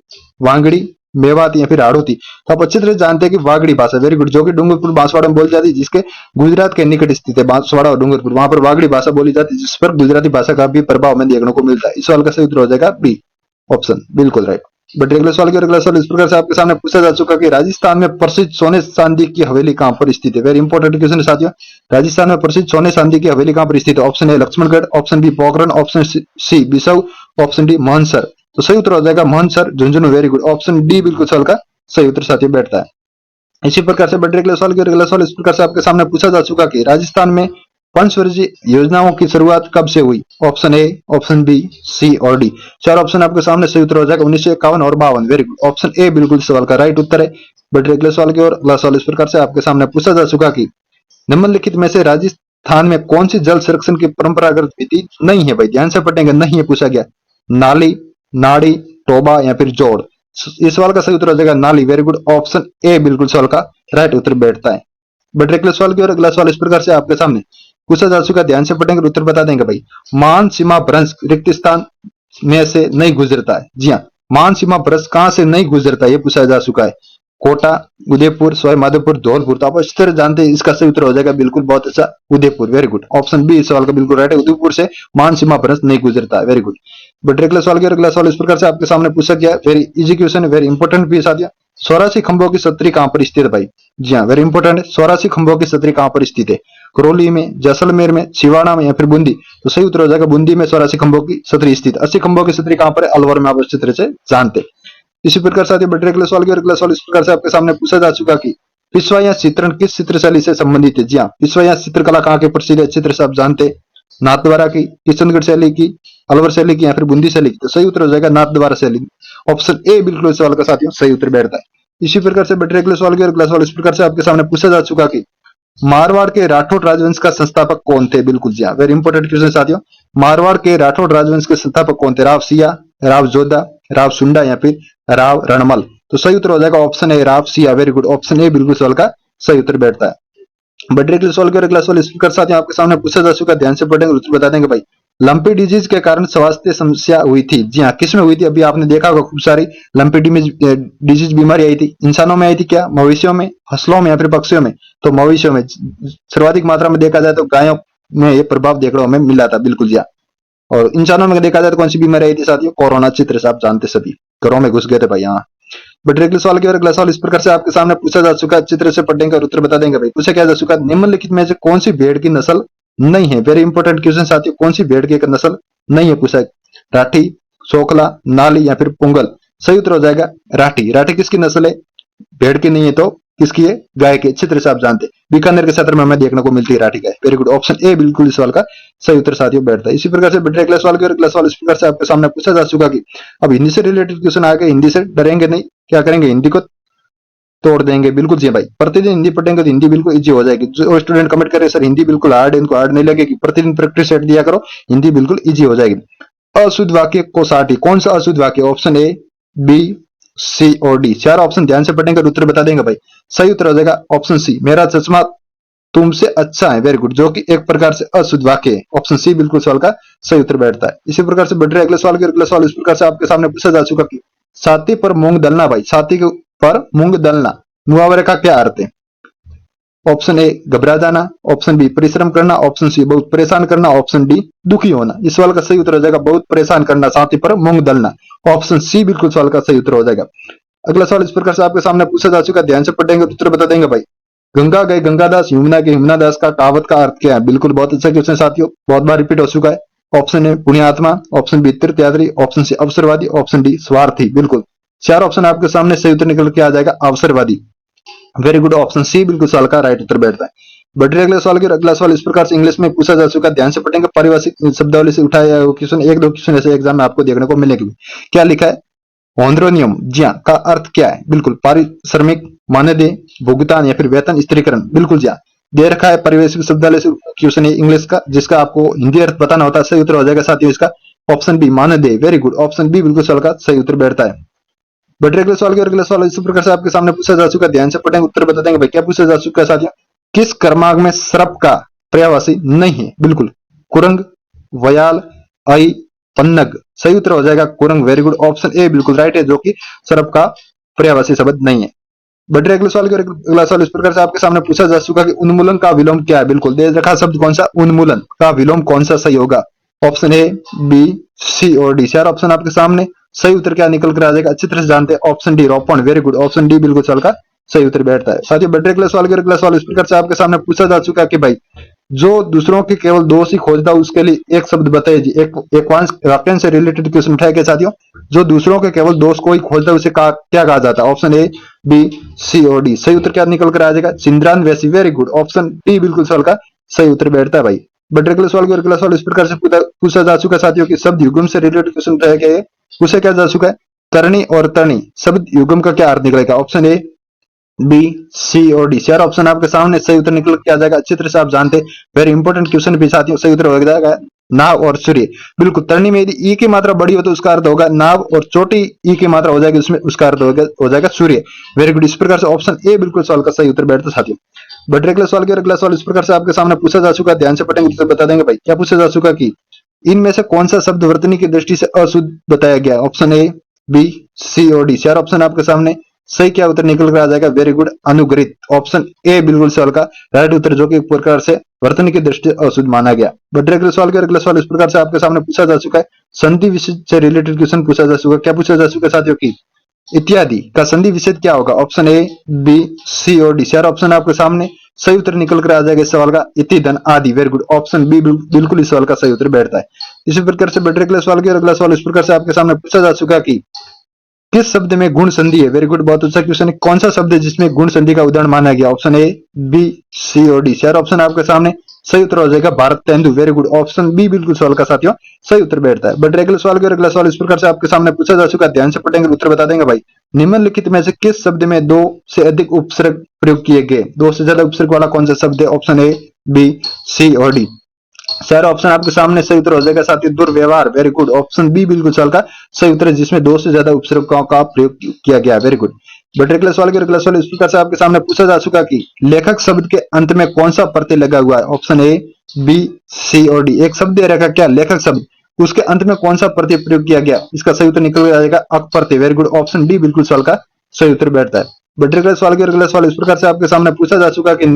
वांगड़ी, मेवाती या फिर हाड़ौती। तो आप अच्छी तरह जानते हैं कि वागड़ी भाषा, वेरी गुड, जो कि डूंगरपुर बांसवाड़ा में बोली जाती है, जिसके गुजरात के निकट स्थित है बांसवाड़ा और डूंगरपुर, वहां पर वागड़ी भाषा बोली जाती है, जिस पर गुजराती भाषा का भी प्रभाव हमें देखने को मिलता है। इस सवाल का सही उत्तर हो जाएगा बी, ऑप्शन बिल्कुल राइट। बट अगले सवाल के अगला सवाल इस प्रकार से आपके सामने पूछा जा चुका कि राजस्थान में प्रसिद्ध सोने चांदी की हवेली कहां पर स्थित है? वेरी इंपॉर्टेंट क्वेश्चन है साथियों। राजस्थान में प्रसिद्ध सोने चांदी की हवेली कहां पर स्थित है? Option A Laxmangarh, option B Pokhran, option C Bissau, option D Mansar. तो सही उत्तर हो जाएगा Mansar, Jhunjhunu. Very good, option D बिल्कुल सवाल का सही उत्तर साथियों बैठता है। इसी प्रकार से बड़े अगले सवाल के अगला सवाल इस प्रकार से आपके सामने पूछा जा चुका कि राजस्थान में पंचवर्षीय योजनाओं की शुरुआत कब से हुई? ऑप्शन ए, ऑप्शन बी, सी और डी। चार ऑप्शन आपके सामने, सही उत्तर हो जाएगा 1951 और 52। वेरी गुड, ऑप्शन ए बिल्कुल सवाल का राइट उत्तर है। बट अगले सवाल की और अगला सवाल इस प्रकार से आपके सामने पूछा जा चुका कि निम्नलिखित में से राजस्थान में कौन सी जल संरक्षण की परंपरागत विधि नहीं है? भाई ध्यान से पढ़ेंगे, नहीं है पूछा गया। नाली, नाड़ी, टोबा या फिर जोड़। इस सवाल का सही उत्तर हो जाएगा नाली। वेरी गुड, ऑप्शन ए बिल्कुल सवाल का राइट उत्तर बैठता है। बट अगले सवाल की और अगला सवाल इस प्रकार से आपके सामने पूछा जा चुका, ध्यान से पढ़ेंगे उत्तर बता देंगे भाई। मान सीमा भ्रंश रिक्त स्थान में से नहीं गुजरता है। जी हाँ, मान सीमा भ्रंश कहां से नहीं गुजरता है ये पूछा जा चुका है। कोटा, उदयपुर, सवाई माधोपुर, धौलपुर। तो आप इस तरह जानते हैं, इसका सही उत्तर हो जाएगा बिल्कुल बहुत अच्छा Udaipur. Very good, option B इस सवाल का बिल्कुल राइट है। उदयपुर से मान सीमा भ्रंश नहीं गुजरता है। Very good. बट अगला सवाल के अगला सवाल इस प्रकार से आपके सामने पूछा गया, वेरी इजी क्वेश्चन है, वेरी इंपॉर्टेंट भी साथियों। 84 खंभों की छतरी कहां पर स्थित है भाई? जी हाँ, वेरी इंपॉर्टेंट है। 84 खंभों की छतरी कहां पर स्थित है? करौली में, जैसलमेर में, सिवाना में या फिर बूंदी। तो सही उत्तर हो जाएगा बूंदी में 84 खंभों की छतरी स्थित। 80 खंभों की छतरी कहां पर है? अलवर में, आप अच्छी तरह से जानते। इसी प्रकार साथियों बट अगले सवाल के अगला सवाल इस प्रकार से आपके सामने पूछा जा चुका कि पिछवा या चित्रण किस चित्रशैली से संबंधित है? जी हाँ, पिछवा या चित्रकला कहाँ के प्रसिद्ध है? चित्र से आप जानते, नाथद्वारा की, किशनगढ़ शैली की, अलवर शैली की या फिर बूंदी शैली की। तो सही उत्तर हो जाएगा नाथद्वारा शैली, ऑप्शन ए बिल्कुल सवाल का साथियों सही उत्तर बैठता है। इसी प्रकार से बट अगले सवाल के अगला सवाल इस प्रकार से आपके सामने पूछा जा चुका कि मारवाड़ के राठौड़ राजवंश का संस्थापक कौन थे? बिल्कुल जी हाँ, वेरी इंपॉर्टेंट क्वेश्चन साथियों। मारवाड़ के राठौड़ राजवंश के संस्थापक कौन थे? राव सिया, राव जोधा, राव सुंडा या फिर राव रणमल। तो सही उत्तर हो जाएगा option A Rao Siya. Very good, option A बिल्कुल सवाल का सही उत्तर बैठता है। बट अगले सवाल के अगला सवाल इस प्रकार साथियों आपके सामने पूछा जा चुका, ध्यान से पढ़ेंगे उत्तर बता देंगे भाई। लंपी डिजीज के कारण स्वास्थ्य समस्या हुई थी। जी हाँ, किसमें हुई थी? अभी आपने देखा होगा खूब सारी लंपी डिजीज बीमारी आई थी। इंसानों में आई थी क्या? मवेशियों में, फसलों में या फिर पक्षियों में? तो मवेशियों में सर्वाधिक मात्रा में देखा जाए तो गायों में ये प्रभाव देखने को हमें मिला था। बिल्कुल जी हाँ। और इंसानों में देखा जाए तो कौन सी बीमारी आई थी साथियों? कोरोना। चित्र से आप जानते सभी घरों में घुस गए थे भाई। हाँ, बट अगले सवाल के और अगला सवाल इस प्रकार से आपके सामने पूछा जा चुका, चित्र से पढ़ेंगे और उत्तर बता देंगे भाई। पूछा क्या जा चुका, निम्नलिखित में से कौन सी भेड़ की नस्ल नहीं है? वेरी इंपॉर्टेंट क्वेश्चन साथियों, कौन सी भेड़ की एक नस्ल नहीं है पूछा। राठी, सोखला, नाली या फिर पुंगल। सही उत्तर हो जाएगा राठी। राठी किसकी नस्ल है? भेड़ की नहीं है तो किसकी है? गाय की। अच्छी तरह से आप जानते, बीकानेर के क्षेत्र में हमें देखने को मिलती है राठी गाय। वेरी गुड, ऑप्शन ए बिल्कुल इस सवाल का सही उत्तर साथियों बैठता है। इसी प्रकार से बेटे अगला सवाल के अगला सवाल इस प्रकार से आपके सामने पूछा जा चुका कि अब हिंदी से रिलेटेड क्वेश्चन आ गए। हिंदी से डरेंगे नहीं, क्या करेंगे? हिंदी को तोड़ देंगे। बिल्कुल जी भाई, प्रतिदिन हिंदी पढ़ेंगे तो हिंदी बिल्कुल इजी हो जाएगी। जो स्टूडेंट कमेंट करे सर हिंदी बिल्कुल हार्ड है, इनको हार्ड नहीं लगेगी, प्रतिदिन प्रैक्टिस सेट दिया करो, हिंदी बिल्कुल इजी हो जाएगी। अशुद्ध वाक्य को साठी, कौन सा अशुद्ध वाक्य? ऑप्शन ए, बी, सी और डी। चार ऑप्शन ध्यान से पढ़ेंगे और उत्तर बता देंगे भाई। सही उत्तर हो जाएगा ऑप्शन सी, मेरा चश्मा तुमसे अच्छा है। वेरी गुड, जो कि एक प्रकार से अशुद्ध वाक्य है। ऑप्शन सी बिल्कुल सवाल का सही उत्तर बैठता है। इसी प्रकार से बढ़ रहे अगले सवाल के अगला सवाल इस प्रकार से आपके सामने पूछा जा चुका कि छाती पर मूंग दलना भाई, छाती के पर मूंग दलना मुहावरे का क्या अर्थ है? ऑप्शन ए घबरा जाना, ऑप्शन बी परिश्रम करना, ऑप्शन सी बहुत परेशान करना, ऑप्शन डी दुखी होना। इस सवाल का सही उत्तर हो जाएगा बहुत परेशान करना, छाती पर मूंग दलना। ऑप्शन सी बिल्कुल सवाल का सही उत्तर हो जाएगा। अगला सवाल इस प्रकार से आपके सामने पूछा जा चुका है, ध्यान से पढ़ेंगे तो उत्तर बता देंगे भाई। गंगा गए गंगादास, यमुना गए यमुनादास का कहावत का अर्थ क्या है? बिल्कुल बहुत अच्छा क्वेश्चन साथियों, बहुत बार रिपीट हो चुका है। ऑप्शन ए पुण्यात्मा, ऑप्शन बी तीर्थयात्री, ऑप्शन सी अवसरवादी, ऑप्शन डी स्वार्थी। बिल्कुल चार ऑप्शन आपके सामने, सही उत्तर निकल के आ जाएगा अवसरवादी। वेरी गुड, ऑप्शन सी बिल्कुल सवाल का राइट उत्तर बैठता है। बढ़िए अगले सवाल की अगला सवाल इस प्रकार से इंग्लिश में पूछा जा चुका है, ध्यान से पढ़ेंगे। पारिभाषिक शब्दावली से उठाया क्वेश्चन, एक दो क्वेश्चन ऐसे एग्जाम में आपको देखने को मिलेंगे। क्या लिखा है? होंद्रोनियम जी हाँ का अर्थ क्या है? बिल्कुल पारिश्रमिक, मानदेय, भुगतान या फिर वेतन स्थिरीकरण। बिल्कुल जी हाँ, दे रखा है पारिभाषिक शब्दावली से क्वेश्चन है इंग्लिश का, जिसका आपको हिंदी अर्थ बताना होता है। सही उत्तर हो जाएगा साथियों इसका ऑप्शन बी मानदेय। वेरी गुड, ऑप्शन बी बिल्कुल सवाल का सही उत्तर बैठता है। बढ़िया अगले सवाल के अगले सवाल इसी प्रकार से आपके सामने पूछा जा चुका है, ध्यान से पढ़ेंगे उत्तर बता देंगे भाई। क्या पूछा जा चुका है साथियों? किस क्रमांक में सर्प का पर्यायवाची नहीं है? बिल्कुल कुरंग, वयाल, आई, पन्नग। सही उत्तर हो जाएगा कुरंग। वेरी गुड, ऑप्शन ए बिल्कुल राइट है, जो कि सर्प का पर्यायवाची शब्द नहीं है। बढ़िया अगले सवाल के अगला सवाल इस प्रकार से आपके सामने पूछा जा चुका है कि उन्मूलन का विलोम क्या है? बिल्कुल दे रखा शब्द कौन सा? उन्मूलन का विलोम कौन सा सही होगा? ऑप्शन ए, बी, सी और डी। चार ऑप्शन आपके सामने, सही उत्तर क्या निकल कर आ जाएगा अच्छी तरह से जानते हैं। ऑप्शन डी रोपण। वेरी गुड, ऑप्शन डी बिल्कुल सवाल का सही उत्तर बैठता है। साथियों बढ़िया अगले सवाल के अगला सवाल इस प्रकार से आपके सामने पूछा जा चुका है कि भाई जो दूसरों के केवल दोष ही खोजता है उसके लिए एक शब्द बताइए जी। एक वाक्यांश से रिलेटेड क्वेश्चन उठाया गया साथियों। जो दूसरों के केवल दोष को ही खोजता है उसे क्या कहा जाता है? ऑप्शन ए, बी, सी और डी। सही उत्तर क्या निकल कर आ जाएगा? चिंद्रान वैसी। वेरी गुड, ऑप्शन डी बिल्कुल सवाल का सही उत्तर बैठता है भाई। बट अगले सवाल के अगला सवाल इस प्रकार से पूछा जा चुका है साथियों कि शब्द युग्म से रिलेटेड क्वेश्चन उठाया गया है। पूछा क्या जा चुका है? करणी और तणी शब्द युग्म का क्या अर्थ निकलेगा? ऑप्शन ए, बी, सी और डी। चार ऑप्शन आपके सामने, सही उत्तर निकल के आ जाएगा अच्छी तरह से आप जानते हैं। वेरी इंपॉर्टेंट क्वेश्चन भी साथियों, सही उत्तर हो जाएगा नाव और सूर्य। बिल्कुल तरणी में यदि ई की मात्रा बड़ी हो तो उसका अर्थ होगा नाव, और छोटी ई की मात्रा हो जाएगी उसमें, उसका अर्थ हो जाएगा सूर्य। वेरी गुड, इस प्रकार से ऑप्शन ए बिल्कुल सवाल का सही उत्तर बैठता साथियों। बट अगले सवाल के अगला सवाल इस प्रकार से आपके सामने पूछा जा चुका है, ध्यान से पढ़ेंगे तो बता देंगे भाई। क्या पूछा जा चुका कि इनमें से कौन सा शब्द वर्तनी की दृष्टि से अशुद्ध बताया गया? ऑप्शन ए, बी, सी और डी। चार ऑप्शन आपके सामने, सही क्या उत्तर निकल कर आ जाएगा? वेरी गुड, अनुग्रहित। ऑप्शन ए बिल्कुल सवाल का राइट उत्तर, जो कि एक प्रकार से वर्तनी की दृष्टि से अशुद्ध माना गया। बट अगले सवाल के अगला सवाल इस प्रकार से आपके सामने पूछा जा चुका है, संधि विच्छेद से रिलेटेड क्वेश्चन पूछा जा चुका है। क्या पूछा जा चुका है साथियों की इत्यादि का संधि विच्छेद क्या होगा? ऑप्शन ए, बी, सी और डी। चार ऑप्शन आपके सामने, सही उत्तर निकल कर आ जाएगा इस सवाल का इति धन आदि। वेरी गुड, ऑप्शन बी बिल्कुल इस सवाल का सही उत्तर बैठता है। इसी प्रकार से बट अगले सवाल के अगला सवाल इस प्रकार से आपके सामने पूछा जा चुका है कि किस शब्द में गुण संधि है? वेरी गुड, बहुत अच्छा क्वेश्चन है। कौन सा शब्द है जिसमें गुण संधि का उदाहरण माना गया? ऑप्शन ए, बी, सी और डी। चार ऑप्शन आपके सामने, सही उत्तर हो जाएगा Bharatendu. Very good, option B बिल्कुल सवाल का साथियों सही उत्तर बैठता है। बट अगले सवाल के अगला सवाल इस प्रकार से आपके सामने पूछा जा चुका है, ध्यान से पढ़ेंगे उत्तर बता देंगे भाई। निम्नलिखित में से किस शब्द में दो से अधिक उपसर्ग प्रयोग किए गए? दो से ज्यादा उपसर्ग वाला कौन सा शब्द है? ऑप्शन ए, बी, सी और डी। चार ऑप्शन आपके सामने, सही उत्तर हो जाएगा साथियों दुर्व्यवहार। वेरी गुड, ऑप्शन बी बिल्कुल सवाल का सही उत्तर है, जिसमें दो से ज्यादा उपसर्गों का प्रयोग किया गया। Very good. बट अगले सवाल के अगला सवाल इस प्रकार से आपके सामने पूछा जा चुका कि लेखक शब्द के अंत में कौन सा प्रत्यय लगा हुआ है? ऑप्शन ए, बी, सी और डी। एक शब्द दे रखा क्या? लेखक शब्द, उसके अंत में कौन सा प्रत्यय प्रयोग किया गया? इसका सही उत्तर निकल जाएगा अक प्रत्यय। वेरी गुड, ऑप्शन डी बिल्कुल सवाल का सही उत्तर बैठता है। बट अगले सवाल के अगला सवाल इस प्रकार से आपके सामने पूछा जा चुका कि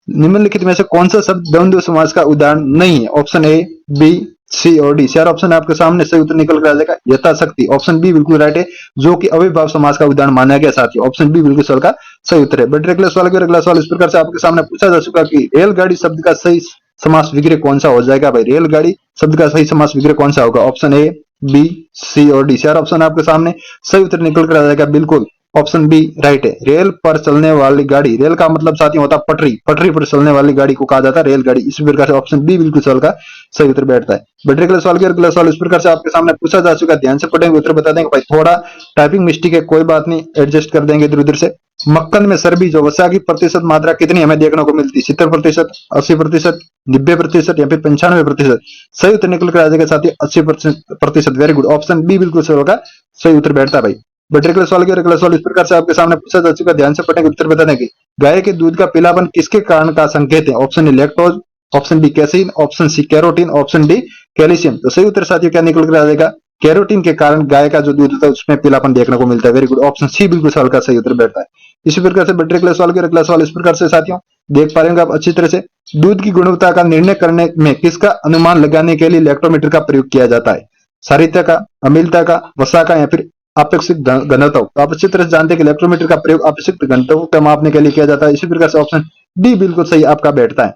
निम्नलिखित में से कौन सा शब्द द्वंद्व समास का उदाहरण नहीं है? ऑप्शन ए, बी, सी और डी। चार ऑप्शन आपके सामने, सही उत्तर निकल कर आ जाएगा यथाशक्ति। ऑप्शन बी बिल्कुल राइट है, जो कि अविभाव समास का उदाहरण माना गया साथियों। ऑप्शन बी बिल्कुल सवाल का सही उत्तर है। बट अगले सवाल के अगला सवाल इस प्रकार से आपके सामने पूछा जा चुका कि रेलगाड़ी शब्द का सही समास विग्रह कौन सा हो जाएगा भाई? रेलगाड़ी शब्द का सही समास विग्रह कौन सा होगा? ऑप्शन ए, बी, सी और डी। चार ऑप्शन आपके सामने, सही उत्तर निकल कर आ जाएगा बिल्कुल ऑप्शन बी राइट है। रेल पर चलने वाली गाड़ी, रेल का मतलब साथियों होता है पटरी, पटरी पर चलने वाली गाड़ी को कहा जाता है रेलगाड़ी। इस प्रकार से ऑप्शन बी बिल्कुल सवाल का सही उत्तर बैठता है। बट अगले सवाल के अगला सवाल इस प्रकार से आपके सामने पूछा जा चुका है, ध्यान से पढ़ेंगे उत्तर बता देंगे भाई। थोड़ा टाइपिंग मिस्टेक है, कोई बात नहीं, एडजस्ट कर देंगे इधर उधर से। मक्खन में चर्बी जो वसा की प्रतिशत मात्रा कितनी हमें देखने को मिलती है? 70%, 80%, 90% या फिर 95%? सही उत्तर निकल कर आ जाएगा साथियों 80%। वेरी गुड, ऑप्शन बी बिल्कुल सही होगा, सही उत्तर बैठता है भाई। बट अगले सवाल के अगला सवाल इस प्रकार से आपके सामने पूछा जा चुका, ध्यान से पढ़ेंगे उत्तर बता देंगे। गाय के दूध का पीलापन किसके कारण का संकेत है? Option A lactose, option B casein, option C carotene, option D calcium. तो सही उत्तर साथियों क्या निकल कर आ जाएगा? कैरोटीन के कारण गाय का जो दूध होता है उसमें पीलापन देखने को मिलता है। वेरी गुड, ऑप्शन सी बिल्कुल सवाल का सही उत्तर बैठता है। इसी प्रकार से बढ़ते अगले सवाल के अगला सवाल इस प्रकार से साथियों देख पा रहे होंगे आप अच्छी तरह से। दूध की गुणवत्ता का निर्णय करने में किसका अनुमान लगाने के लिए लैक्टोमीटर का प्रयोग किया जाता है? सारिता का, अम्लता का, वसा का, या फिर अपेक्षित घनत्व। तो आप अच्छी तरह से जानते हैं कि इलेक्ट्रोमीटर का प्रयोग अपेक्षित घनत्व को मापने के लिए किया जाता है। इसी प्रकार से ऑप्शन डी बिल्कुल सही आपका बैठता है।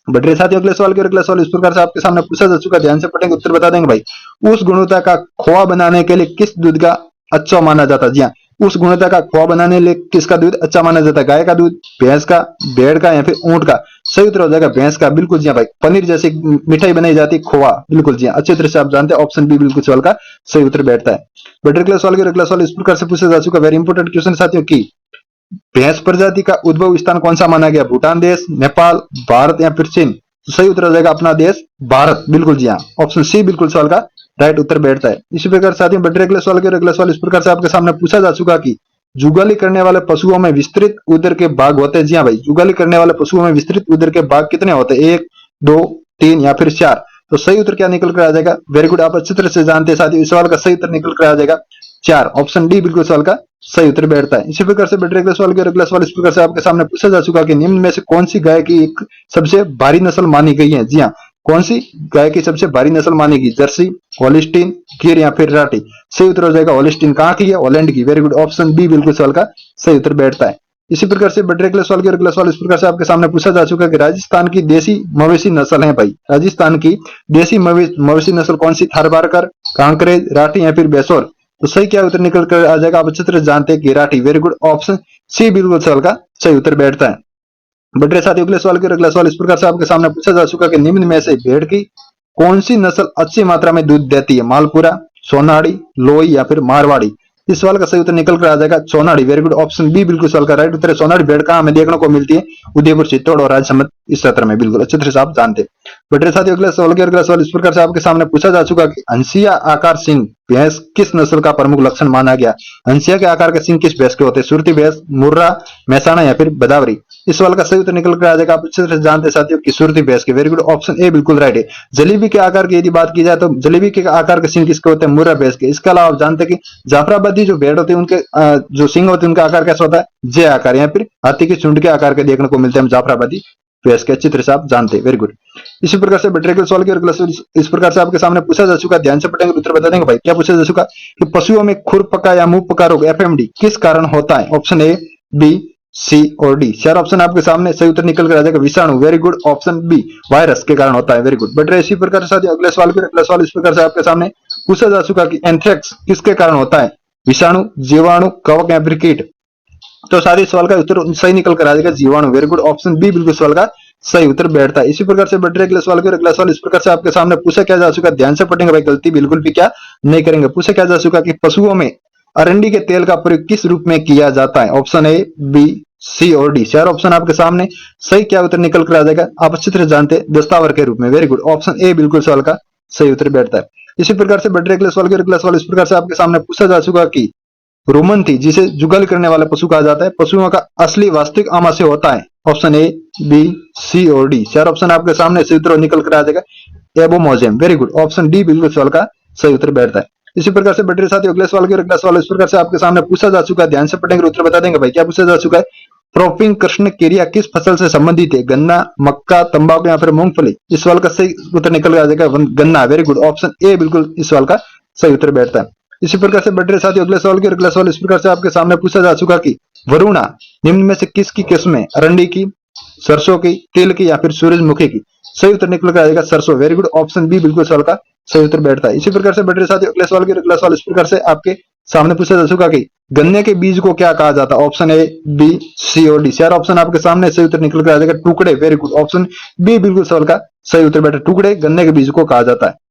बढ़ रहे साथियों अगले सवाल के अगला सवाल इस प्रकार से आपके सामने पूछा जा चुका है, ध्यान से पढ़ेंगे उत्तर बता देंगे भाई। उस गुणवत्ता का खोआ बनाने के लिए किस दूध का अच्छा माना जाता है? जी हाँ, उस गुणवत्ता का खोआ बनाने के लिए किसका दूध अच्छा माना जाता है? गाय का दूध, भैंस का, भेड़ का, या फिर ऊंट का? सही उत्तर हो जाएगा भैंस का। बिल्कुल जी हाँ भाई, पनीर जैसी मिठाई बनाई जाती है खोआ। बिल्कुल जी हाँ, अच्छी तरह से आप जानते हैं, ऑप्शन बी बिल्कुल सवाल का सही उत्तर बैठता है। बट अगले सवाल के अगला सवाल इस प्रकार से पूछा जा चुका है, वेरी इंपॉर्टेंट क्वेश्चन साथियों की भैंस प्रजाति का उद्भव स्थान कौन सा माना गया? भूटान देश, नेपाल, भारत, या फिर चीन? तो सही उत्तर हो जाएगा अपना देश भारत। बिल्कुल जी हाँ, ऑप्शन सी बिल्कुल सवाल का राइट उत्तर बैठता है। इसी प्रकार साथियों बढ़ते अगले सवाल के अगला सवाल इस प्रकार से आपके सामने पूछा जा चुका कि जुगाली करने वाले पशुओं में विस्तृत उदर के भाग होते हैं। जी हाँ भाई, जुगाली करने वाले पशुओं में विस्तृत उदर के भाग कितने होते हैं? 1, 2, 3 या फिर 4? तो सही उत्तर क्या निकल कर आ जाएगा? वेरी गुड, आप अच्छी तरह से जानते हैं साथियों, इस सवाल का सही उत्तर निकल कर आ जाएगा 4। ऑप्शन डी बिल्कुल सवाल का सही उत्तर बैठता है। इसी प्रकार से बढ़ते अगले सवाल के अगला सवाल इस प्रकार से आपके सामने पूछा जा चुका कि निम्न में से कौन सी गाय की एक सबसे भारी नस्ल मानी गई है? जी हाँ, कौन सी गाय की सबसे भारी नस्ल मानी गई? जर्सी, होलिस्टीन, गिर, या फिर राठी? सही उत्तर हो जाएगा होलिस्टीन। कहाँ की है? हॉलैंड की। वेरी गुड, ऑप्शन बी बिल्कुल सवाल का सही उत्तर बैठता है। इसी प्रकार से बढ़ते अगले सवाल के अगला सवाल इस प्रकार से आपके सामने पूछा जा चुका है कि राजस्थान की देसी मवेशी नस्ल है भाई, राजस्थान की देसी मवेशी नस्ल कौन सी? थारपारकर, कांकरेज, राठी, या फिर बेसोर? तो सही क्या उत्तर निकल कर आ जाएगा? आप अच्छी तरह जानते हैं कि Rathi. Very good, option C बिल्कुल सवाल का सही उत्तर बैठता है। बढ़ रहे साथियों अगले सवाल के अगला सवाल इस प्रकार से आपके सामने पूछा जा चुका कि निम्न में से भेड़ की कौन सी नस्ल अच्छी मात्रा में दूध देती है? मालपुरा, सोनाड़ी, लोई, या फिर मारवाड़ी? इस सवाल का सही उत्तर निकल कर आ जाएगा Sonadi. Very good, option B बिल्कुल सवाल का राइट उत्तर है। सोनाड़ी भेड़ कहाँ हमें देखने को मिलती है? उदयपुर, चित्तौड़ और राजसमंद इस क्षेत्र में। बिल्कुल अच्छी तरह से आप जानते हैं। बढ़ रहे साथियों अगले सवाल के अगला सवाल इस प्रकार से आपके सामने पूछा जा चुका कि हंसिया आकार सिंह भैंस किस नस्ल का प्रमुख लक्षण माना गया? हंसिया के आकार के सिंह किस भैंस के होते हैं? सुरती भैंस, मुर्रा, महसाणा, या फिर बदावरी? इस सवाल का सही उत्तर निकल कर आ जाएगा। आप अच्छे तरह से जानते हैं साथियों कि सुरती भैंस के। वेरी गुड, ऑप्शन ए बिल्कुल राइट है। जलेबी के आकार की यदि बात की जाए तो जलेबी के आकार के सिंह किसके होते हैं? मुर्रा भैंस के। इसके अलावा आप जानते हैं कि जाफराबादी जो भेड़ होती है उनके जो सिंह होते हैं उनका आकार कैसा होता है? जे आकार, या फिर हाथी के सूंड के आकार के देखने को मिलते हैं जाफराबादी भैंस के। अच्छी तरह से आप जानते हैं। Very good. इसी प्रकार से बैटरी के सवाल के अगला सवाल इस प्रकार से आपके सामने पूछा जा चुका, ध्यान से पढ़ेंगे उत्तर बता देंगे भाई। क्या पूछा जा चुका कि पशुओं में खुरपका या मुंह पका रोग एफएमडी किस कारण होता है? ऑप्शन ए, बी, सी और डी। चार ऑप्शन आपके सामने, सही उत्तर निकल कर आ जाएगा विषाणु। Very good, option B virus के कारण होता है। Very good. बैटरी इसी प्रकार से अगले सवाल के अगला सवाल इस प्रकार से आपके सामने पूछा जा चुका कि एंथ्रेक्स किसके कारण होता है? विषाणु, जीवाणु, कवक, या फिर कीट? तो सारे सवाल का उत्तर सही निकल कर आ जाएगा जीवाणु। वेरी गुड, ऑप्शन बी बिल्कुल सवाल का सही उत्तर बैठता है। इसी प्रकार से बढ़ते अगले सवाल के अगला सवाल इस प्रकार से आपके सामने पूछा क्या जा चुका, ध्यान से पढ़ेंगे भाई, गलती बिल्कुल भी क्या नहीं करेंगे। पूछा क्या जा चुका कि पशुओं में अरंडी के तेल का प्रयोग किस रूप में किया जाता है? ऑप्शन ए, बी, सी और डी। चार ऑप्शन आपके सामने, सही क्या उत्तर निकल कर आ जाएगा? आप अच्छी तरह जानते हैं, दस्तावर के रूप में। वेरी गुड, ऑप्शन ए बिल्कुल सवाल का सही उत्तर बैठता है। इसी प्रकार से बढ़ते अगले सवाल के अगला सवाल इस प्रकार से आपके सामने पूछा जा चुका कि रोमन थी जिसे जुगल करने वाला पशु कहा जाता है, पशुओं का असली वास्तविक आमाशय होता है? ऑप्शन ए, बी, सी और डी। चार ऑप्शन आपके सामने, सही उत्तर निकल कर आ जाएगा एबोमोजेम। वेरी गुड, ऑप्शन डी बिल्कुल सवाल का सही उत्तर बैठता है। इसी प्रकार से बैटरी साथियों अगले सवाल के अगला सवाल इस प्रकार से आपके सामने पूछा जा चुका है, ध्यान से पढ़ेंगे उत्तर बता देंगे भाई। क्या पूछा जा चुका है? क्रॉपिंग कृष्ण क्रिया किस फसल से संबंधित है? गन्ना, मक्का, तंबाकू, या फिर मूंगफली? इस सवाल का सही उत्तर निकल कर आ जाएगा गन्ना। वेरी गुड, ऑप्शन ए बिल्कुल इस सवाल का सही उत्तर बैठता है। इसी प्रकार से बढ़ते साथियों अगले सवाल के अगला सवाल इस प्रकार से आपके सामने पूछा जा चुका कि वरुणा निम्न में से किसकी किस्म है? अरंडी की, सरसों की, तिल की, या फिर सूरजमुखी की? सही उत्तर निकल कर आएगा सरसों। वेरी गुड, ऑप्शन बी बिल्कुल सवाल का सही उत्तर बैठता है। इसी प्रकार से बढ़ते साथियों अगले सवाल के अगला सवाल इस प्रकार से आपके सामने पूछा जा चुका कि गन्ने के बीज को क्या कहा जाता है? ऑप्शन ए, बी, सी और डी। चार ऑप्शन आपके सामने, सही उत्तर निकल कर आ जाएगा टुकड़े। वेरी गुड, ऑप्शन बी बिल्कुल सवाल का सही उत्तर बैठा, टुकड़े गन्ने के बीज को कहा जाता है।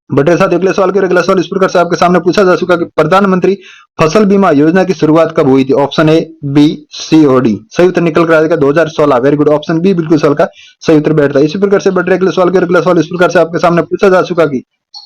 बटे साथ अगले सवाल के अगला सवाल इस प्रकार से आपके सामने पूछा जा चुका कि प्रधानमंत्री फसल बीमा योजना की शुरुआत कब हुई थी? ऑप्शन ए, बी, सी और डी। सही उत्तर निकल कर आएगा 2016। वेरी गुड, ऑप्शन बी बिल्कुल सवाल का सही उत्तर बैठता है। इसी प्रकार से बढ़ते अगले सवाल के अगला सवाल इस प्रकार से आपके सामने पूछा जा चुका कि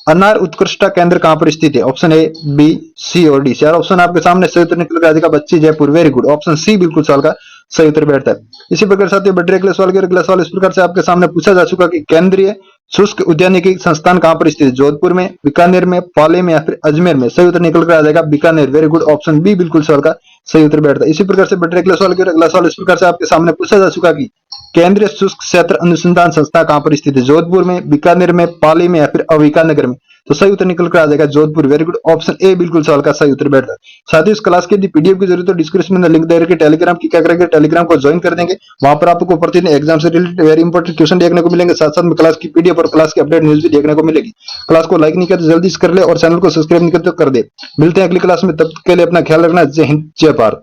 अनार उत्कृष्टता केंद्र कहां पर स्थित है? ऑप्शन ए, बी, सी और डी। चार ऑप्शन आपके सामने, सही उत्तर निकल कर आ जाएगा बच्ची Jaipur. Very good, option C बिल्कुल सवाल का सही उत्तर बैठता है। इसी प्रकार साथियों बैटरी अगले सवाल की ओर। अगला सवाल इस प्रकार से आपके सामने पूछा जा चुका कि केंद्रीय शुष्क उद्यानिकी संस्थान कहां पर स्थित है? जोधपुर में, बीकानेर में, पाली में या फिर अजमेर में? सही उत्तर निकल कर आ जाएगा Bikaner. Very good, option B बिल्कुल सवाल का सही उत्तर बैठता है। इसी प्रकार से बैटरी अगले सवाल की ओर। अगला सवाल इस प्रकार से आपके सामने पूछा जा चुका कि केंद्रीय शुष्क क्षेत्र अनुसंधान संस्था कहां पर स्थित है? जोधपुर में, बीकानेर में, पाली में या फिर अविकानगर में? तो सही उत्तर निकल कर आ जाएगा Jodhpur. Very good, option A बिल्कुल सवाल का सही उत्तर बैठ रहा है। साथ ही इस क्लास की पीडीएफ की जरूरत है डिस्क्रिप्शन में लिंक दे रखी है टेलीग्राम की। क्या करेंगे, टेलीग्राम को ज्वाइन कर देंगे। वहां पर आपको प्रतिदिन एग्जाम से रिलेटेड वेरी इंपॉर्टेंट क्वेश्चन देखने को मिलेंगे, साथ साथ में क्लास की पीडीएफ और क्लास की अपडेट न्यूज भी देखने को मिलेगी। क्लास को लाइक नहीं किया तो जल्दी से कर ले और चैनल को सब्सक्राइब नहीं किया तो कर दे। मिलते हैं अगली क्लास में, तब तक के लिए अपना ख्याल रखना। जय हिंद, जय भारत।